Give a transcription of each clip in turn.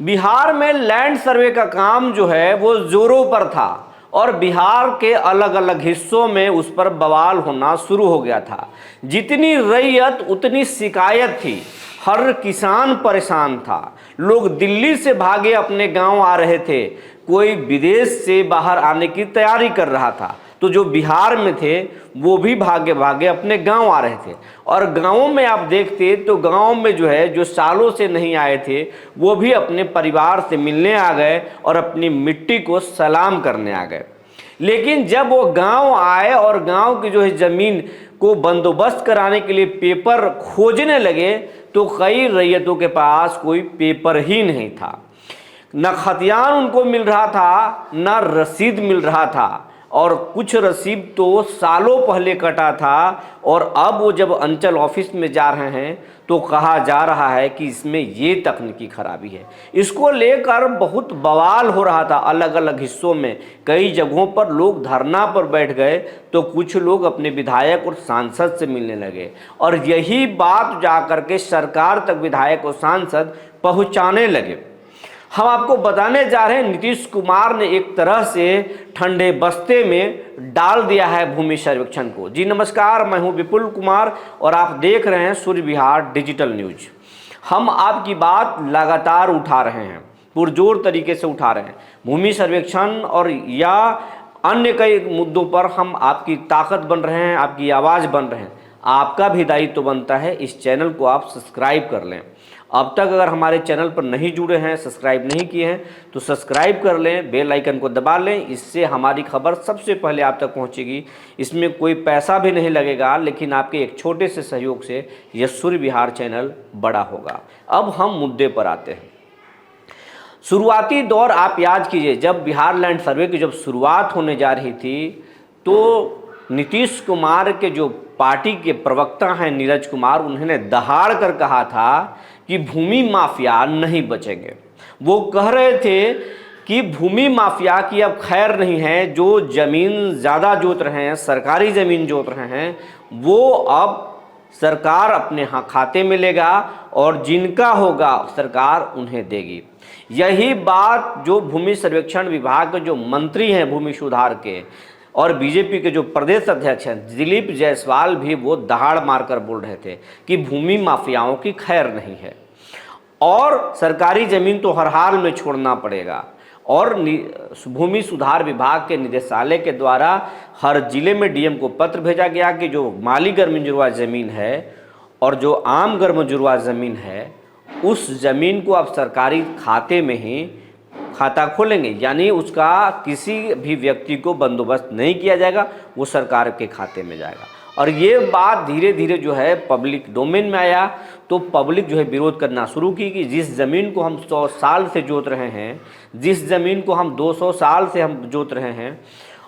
बिहार में land survey का काम जो है वो जोरों पर था और बिहार के अलग अलग हिस्सों में उस पर बवाल होना शुरू हो गया था। जितनी रैयत उतनी शिकायत थी, हर किसान परेशान था। लोग दिल्ली से भागे अपने गांव आ रहे थे, कोई विदेश से बाहर आने की तैयारी कर रहा था। तो जो बिहार में थे वो भी भागे भागे अपने गांव आ रहे थे। और गांवों में आप देखते तो गांव में जो है, जो सालों से नहीं आए थे वो भी अपने परिवार से मिलने आ गए और अपनी मिट्टी को सलाम करने आ गए। लेकिन जब वो गांव आए और गांव की जो है ज़मीन को बंदोबस्त कराने के लिए पेपर खोजने लगे तो कई रैयतों के पास कोई पेपर ही नहीं था। न खतियान उनको मिल रहा था, न रसीद मिल रहा था, और कुछ रसीद तो सालों पहले कटा था। और अब वो जब अंचल ऑफिस में जा रहे हैं तो कहा जा रहा है कि इसमें ये तकनीकी खराबी है। इसको लेकर बहुत बवाल हो रहा था अलग अलग हिस्सों में। कई जगहों पर लोग धरना पर बैठ गए तो कुछ लोग अपने विधायक और सांसद से मिलने लगे और यही बात जाकर के सरकार तक विधायक और सांसद पहुंचाने लगे। हम आपको बताने जा रहे हैं, नीतीश कुमार ने एक तरह से ठंडे बस्ते में डाल दिया है भूमि सर्वेक्षण को। जी नमस्कार, मैं हूं विपुल कुमार और आप देख रहे हैं सूर्य विहार डिजिटल न्यूज। हम आपकी बात लगातार उठा रहे हैं, पुरजोर तरीके से उठा रहे हैं। भूमि सर्वेक्षण और या अन्य कई मुद्दों पर हम आपकी ताकत बन रहे हैं, आपकी आवाज़ बन रहे हैं। आपका भी दायित्व बनता है इस चैनल को आप सब्सक्राइब कर लें। अब तक अगर हमारे चैनल पर नहीं जुड़े हैं, सब्सक्राइब नहीं किए हैं तो सब्सक्राइब कर लें, बेल आइकन को दबा लें। इससे हमारी खबर सबसे पहले आप तक पहुंचेगी। इसमें कोई पैसा भी नहीं लगेगा, लेकिन आपके एक छोटे से सहयोग से यह सूर्य विहार चैनल बड़ा होगा। अब हम मुद्दे पर आते हैं। शुरुआती दौर आप याद कीजिए, जब बिहार लैंड सर्वे की जब शुरुआत होने जा रही थी तो नीतीश कुमार के जो पार्टी के प्रवक्ता हैं नीरज कुमार, उन्होंने दहाड़ कर कहा था कि भूमि माफिया नहीं बचेंगे। वो कह रहे थे कि भूमि माफिया की अब खैर नहीं है। जो ज़मीन ज़्यादा जोत रहे हैं, सरकारी ज़मीन जोत रहे हैं, वो अब सरकार अपने खाते में लेगा और जिनका होगा सरकार उन्हें देगी। यही बात जो भूमि सर्वेक्षण विभाग के जो मंत्री हैं भूमि सुधार के और बीजेपी के जो प्रदेश अध्यक्ष हैं दिलीप जायसवाल भी वो दहाड़ मारकर बोल रहे थे कि भूमि माफियाओं की खैर नहीं है और सरकारी ज़मीन तो हर हाल में छोड़ना पड़ेगा। और भूमि सुधार विभाग के निदेशालय के द्वारा हर जिले में डीएम को पत्र भेजा गया कि जो माली गर्मजुरवा ज़मीन है और जो आम गर्मजुरवा ज़मीन है उस ज़मीन को अब सरकारी खाते में ही खाता खोलेंगे, यानी उसका किसी भी व्यक्ति को बंदोबस्त नहीं किया जाएगा, वो सरकार के खाते में जाएगा। और ये बात धीरे धीरे जो है पब्लिक डोमेन में आया तो पब्लिक जो है विरोध करना शुरू की कि जिस ज़मीन को हम 100 साल से जोत रहे हैं, जिस ज़मीन को हम 200 साल से हम जोत रहे हैं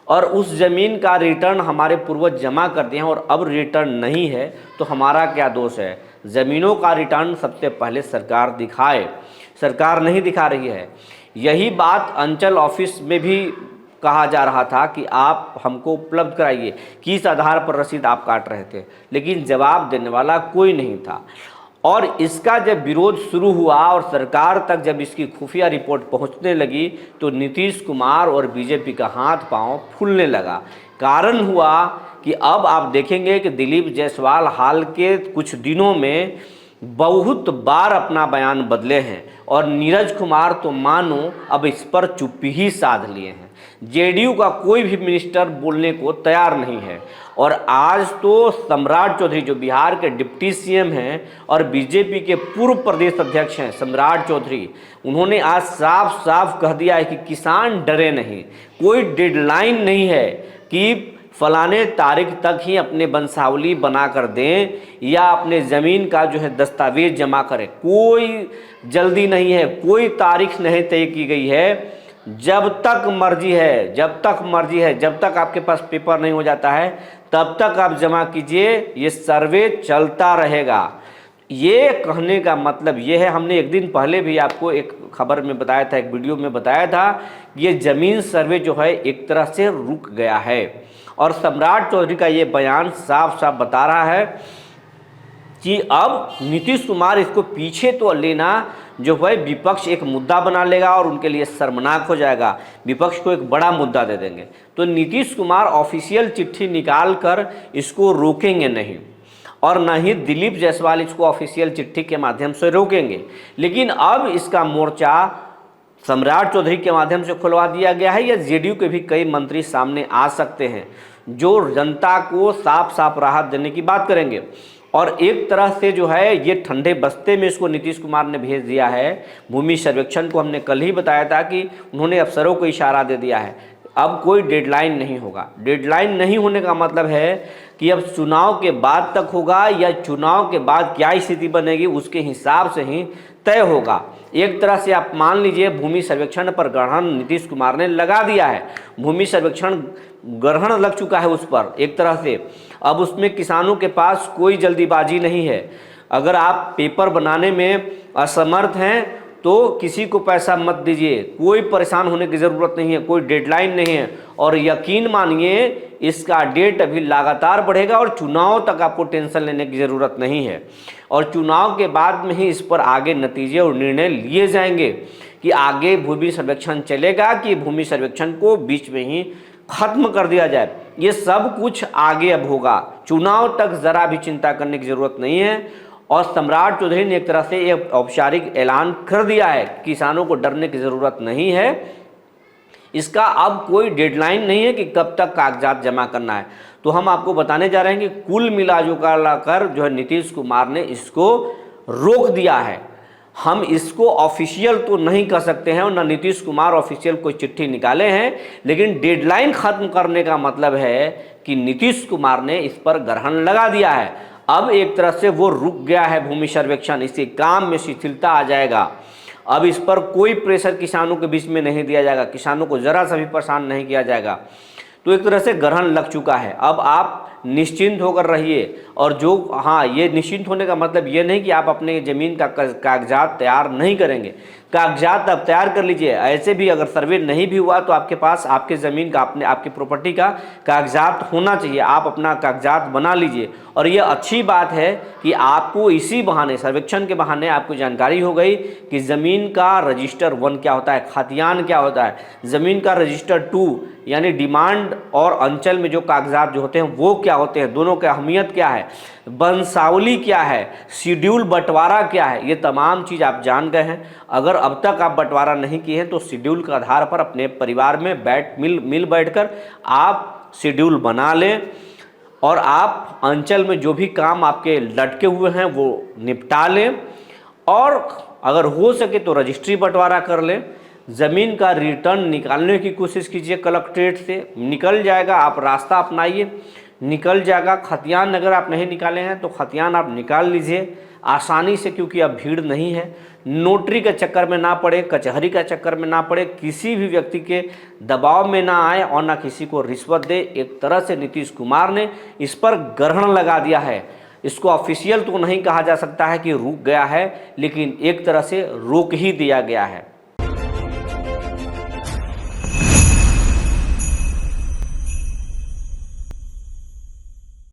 और उस ज़मीन का रिटर्न हमारे पूर्वज जमा करते हैं और अब रिटर्न नहीं है तो हमारा क्या दोष है। ज़मीनों का रिटर्न सबसे पहले सरकार दिखाए, सरकार नहीं दिखा रही है। यही बात अंचल ऑफिस में भी कहा जा रहा था कि आप हमको उपलब्ध कराइए, किस आधार पर रसीद आप काट रहे थे, लेकिन जवाब देने वाला कोई नहीं था। और इसका जब विरोध शुरू हुआ और सरकार तक जब इसकी खुफिया रिपोर्ट पहुंचने लगी तो नीतीश कुमार और बीजेपी का हाथ पांव फूलने लगा। कारण हुआ कि अब आप देखेंगे कि दिलीप जायसवाल हाल के कुछ दिनों में बहुत बार अपना बयान बदले हैं और नीरज कुमार तो मानो अब इस पर चुप्पी ही साध लिए हैं। जेडीयू का कोई भी मिनिस्टर बोलने को तैयार नहीं है और आज तो सम्राट चौधरी जो बिहार के डिप्टी सीएम हैं और बीजेपी के पूर्व प्रदेश अध्यक्ष हैं सम्राट चौधरी, उन्होंने आज साफ साफ कह दिया है कि किसान डरे नहीं, कोई डेडलाइन नहीं है कि फलाने तारीख तक ही अपने वंशावली बना कर दें या अपने ज़मीन का जो है दस्तावेज जमा करें। कोई जल्दी नहीं है, कोई तारीख नहीं तय की गई है। जब तक मर्जी है, जब तक मर्जी है, जब तक आपके पास पेपर नहीं हो जाता है तब तक आप जमा कीजिए, ये सर्वे चलता रहेगा। ये कहने का मतलब ये है, हमने एक दिन पहले भी आपको एक खबर में बताया था, एक वीडियो में बताया था, ये ज़मीन सर्वे जो है एक तरह से रुक गया है। और सम्राट चौधरी का ये बयान साफ साफ बता रहा है कि अब नीतीश कुमार इसको पीछे तो लेना जो है विपक्ष एक मुद्दा बना लेगा और उनके लिए शर्मनाक हो जाएगा, विपक्ष को एक बड़ा मुद्दा दे देंगे। तो नीतीश कुमार ऑफिशियल चिट्ठी निकाल कर इसको रोकेंगे नहीं, और न ही दिलीप जायसवाल इसको ऑफिशियल चिट्ठी के माध्यम से रोकेंगे। लेकिन अब इसका मोर्चा सम्राट चौधरी के माध्यम से खुलवा दिया गया है, या जेडीयू के भी कई मंत्री सामने आ सकते हैं जो जनता को साफ साफ राहत देने की बात करेंगे। और एक तरह से जो है ये ठंडे बस्ते में इसको नीतीश कुमार ने भेज दिया है। भूमि सर्वेक्षण को हमने कल ही बताया था कि उन्होंने अफसरों को इशारा दे दिया है, अब कोई डेडलाइन नहीं होगा। डेडलाइन नहीं होने का मतलब है कि अब चुनाव के बाद तक होगा या चुनाव के बाद क्या स्थिति बनेगी उसके हिसाब से ही तय होगा। एक तरह से आप मान लीजिए भूमि सर्वेक्षण पर ग्रहण नीतीश कुमार ने लगा दिया है, भूमि सर्वेक्षण ग्रहण लग चुका है उस पर एक तरह से। अब उसमें किसानों के पास कोई जल्दीबाजी नहीं है। अगर आप पेपर बनाने में असमर्थ हैं तो किसी को पैसा मत दीजिए, कोई परेशान होने की ज़रूरत नहीं है, कोई डेडलाइन नहीं है। और यकीन मानिए इसका डेट अभी लगातार बढ़ेगा और चुनाव तक आपको टेंशन लेने की ज़रूरत नहीं है। और चुनाव के बाद में ही इस पर आगे नतीजे और निर्णय लिए जाएंगे कि आगे भूमि सर्वेक्षण चलेगा कि भूमि सर्वेक्षण को बीच में ही खत्म कर दिया जाए। ये सब कुछ आगे अब होगा, चुनाव तक ज़रा भी चिंता करने की ज़रूरत नहीं है। और सम्राट चौधरी ने एक तरह से एक औपचारिक ऐलान कर दिया है, किसानों को डरने की ज़रूरत नहीं है। इसका अब कोई डेडलाइन नहीं है कि कब तक कागजात जमा करना है। तो हम आपको बताने जा रहे हैं कि कुल मिला कर जो है नीतीश कुमार ने इसको रोक दिया है। हम इसको ऑफिशियल तो नहीं कर सकते हैं और ना नीतीश कुमार ऑफिशियल कोई चिट्ठी निकाले हैं, लेकिन डेडलाइन खत्म करने का मतलब है कि नीतीश कुमार ने इस पर ग्रहण लगा दिया है। अब एक तरह से वो रुक गया है भूमि सर्वेक्षण, इसके काम में शिथिलता आ जाएगा। अब इस पर कोई प्रेशर किसानों के बीच में नहीं दिया जाएगा, किसानों को ज़रा सा भी परेशान नहीं किया जाएगा। तो एक तरह से ग्रहण लग चुका है, अब आप निश्चिंत होकर रहिए। और जो हाँ, ये निश्चिंत होने का मतलब ये नहीं कि आप अपने ज़मीन का कागजात तैयार नहीं करेंगे, कागजात आप तैयार कर लीजिए। ऐसे भी अगर सर्वे नहीं भी हुआ तो आपके पास आपके ज़मीन का आपकी प्रॉपर्टी का कागजात होना चाहिए, आप अपना कागजात बना लीजिए। और ये अच्छी बात है कि आपको इसी बहाने, सर्वेक्षण के बहाने आपको जानकारी हो गई कि ज़मीन का रजिस्टर 1 क्या होता है, खतियान क्या होता है, ज़मीन का रजिस्टर 2 यानी डिमांड और अंचल में जो कागजात जो होते हैं वो क्या होते हैं, दोनों की अहमियत क्या है, वंशावली क्या है, शेड्यूल बंटवारा क्या है, ये तमाम चीज़ आप जान गए हैं। अगर अब तक आप बंटवारा नहीं किए हैं तो शेड्यूल के आधार पर अपने परिवार में मिल बैठकर आप शेड्यूल बना लें और आप अंचल में जो भी काम आपके लटके हुए हैं वो निपटा लें। और अगर हो सके तो रजिस्ट्री बंटवारा कर लें। ज़मीन का रिटर्न निकालने की कोशिश कीजिए, कलेक्ट्रेट से निकल जाएगा, आप रास्ता अपनाइए, निकल जाएगा। खतियान अगर आप नहीं निकाले हैं तो खतियान आप निकाल लीजिए आसानी से, क्योंकि अब भीड़ नहीं है। नोटरी के चक्कर में ना पड़े, कचहरी का चक्कर में ना पड़े, किसी भी व्यक्ति के दबाव में ना आए और ना किसी को रिश्वत दे। एक तरह से नीतीश कुमार ने इस पर ग्रहण लगा दिया है। इसको ऑफिशियल तो नहीं कहा जा सकता है कि रुक गया है, लेकिन एक तरह से रोक ही दिया गया है।